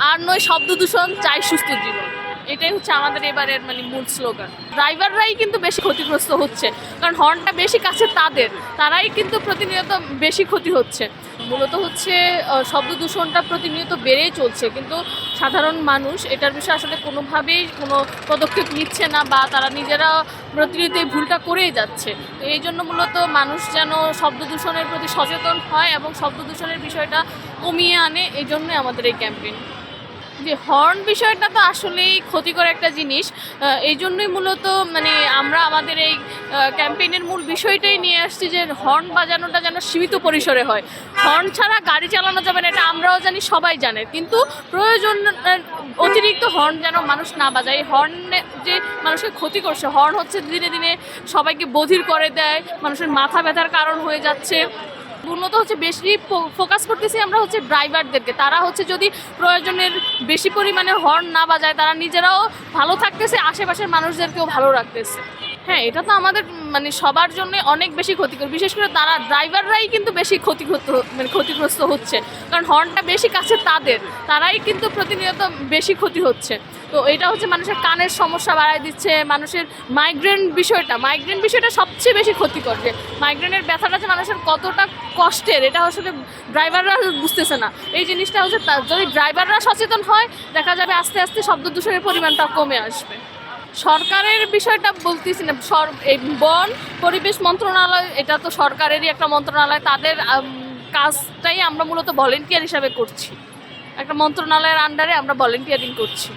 আর নয় শব্দ দূষণ, চাই সুস্থ জীবন। এটাই হচ্ছে আমাদের এবারের মূল স্লোগান। ড্রাইভাররাই কিন্তু বেশি ক্ষতিগ্রস্ত হচ্ছে, কারণ হর্নটা বেশি কাছে তাদের, তারাই কিন্তু প্রতিনিয়ত বেশি ক্ষতি হচ্ছে। মূলত হচ্ছে শব্দ দূষণটা প্রতিনিয়ত বেড়েই চলছে, কিন্তু সাধারণ মানুষ এটার বিষয়ে আসলে কোনোভাবেই কোনো পদক্ষেপ নিচ্ছে না, বা তারা নিজেরা প্রতিনিয়ত এই ভুলটা করেই যাচ্ছে। তো এই জন্য মূলত মানুষ যেন শব্দ দূষণের প্রতি সচেতন হয় এবং শব্দ দূষণের বিষয়টা কমিয়ে আনে, এই জন্যই আমাদের এই ক্যাম্পেইন। যে হর্ন বিষয়টা তো আসলেই ক্ষতিকর একটা জিনিস, এই জন্যই মূলত আমরা আমাদের এই ক্যাম্পেইনের মূল বিষয়টাই নিয়ে আসছি যে হর্ন বাজানোটা যেন সীমিত পরিসরে হয়। হর্ন ছাড়া গাড়ি চালানো যাবে না, এটা আমরাও জানি, সবাই জানে, কিন্তু প্রয়োজন অতিরিক্ত হর্ন যেন মানুষ না বাজায়। হর্নে যে মানুষকে ক্ষতি করছে, হর্ন হচ্ছে দিনে দিনে সবাইকে বধির করে দেয়, মানুষের মাথা ব্যথার কারণ হয়ে যাচ্ছে। উন্নত হচ্ছে বেশি ফোকাস করতেছি আমরা হচ্ছে ড্রাইভারদেরকে, তারা হচ্ছে যদি প্রয়োজনের বেশি পরিমাণে হর্ন না বাজায়, তারা নিজেরাও ভালো থাকতেছে, আশেপাশের মানুষদেরকেও ভালো রাখতেছে। হ্যাঁ, এটা তো আমাদের সবার জন্য অনেক বেশি ক্ষতিকর, বিশেষ করে তারা ড্রাইভাররাই কিন্তু বেশি ক্ষতিগ্রস্ত হচ্ছে, কারণ হর্নটা বেশি কাছে তাদের, তারাই কিন্তু প্রতিনিয়ত বেশি ক্ষতি হচ্ছে। তো এটা হচ্ছে মানুষের কানের সমস্যা বাড়ায় দিচ্ছে, মানুষের মাইগ্রেন বিষয়টা সবচেয়ে বেশি ক্ষতিকর। যে মাইগ্রেনের ব্যথাটা যে মানুষের কতটা কষ্টের, এটা আসলে ড্রাইভাররা বুঝতেছে না। এই জিনিসটা হচ্ছে যদি ড্রাইভাররা সচেতন হয়, দেখা যাবে আস্তে আস্তে শব্দ দূষণের পরিমাণটা কমে আসবে। সরকারের বিষয়টা বলতেছি না, এই বন পরিবেশ মন্ত্রণালয়, এটা তো সরকারেরই একটা মন্ত্রণালয়, তাদের কাজটাই আমরা মূলত ভলেন্টিয়ার হিসাবে করছি, একটা মন্ত্রণালয়ের আন্ডারে আমরা ভলেন্টিয়ারিং করছি।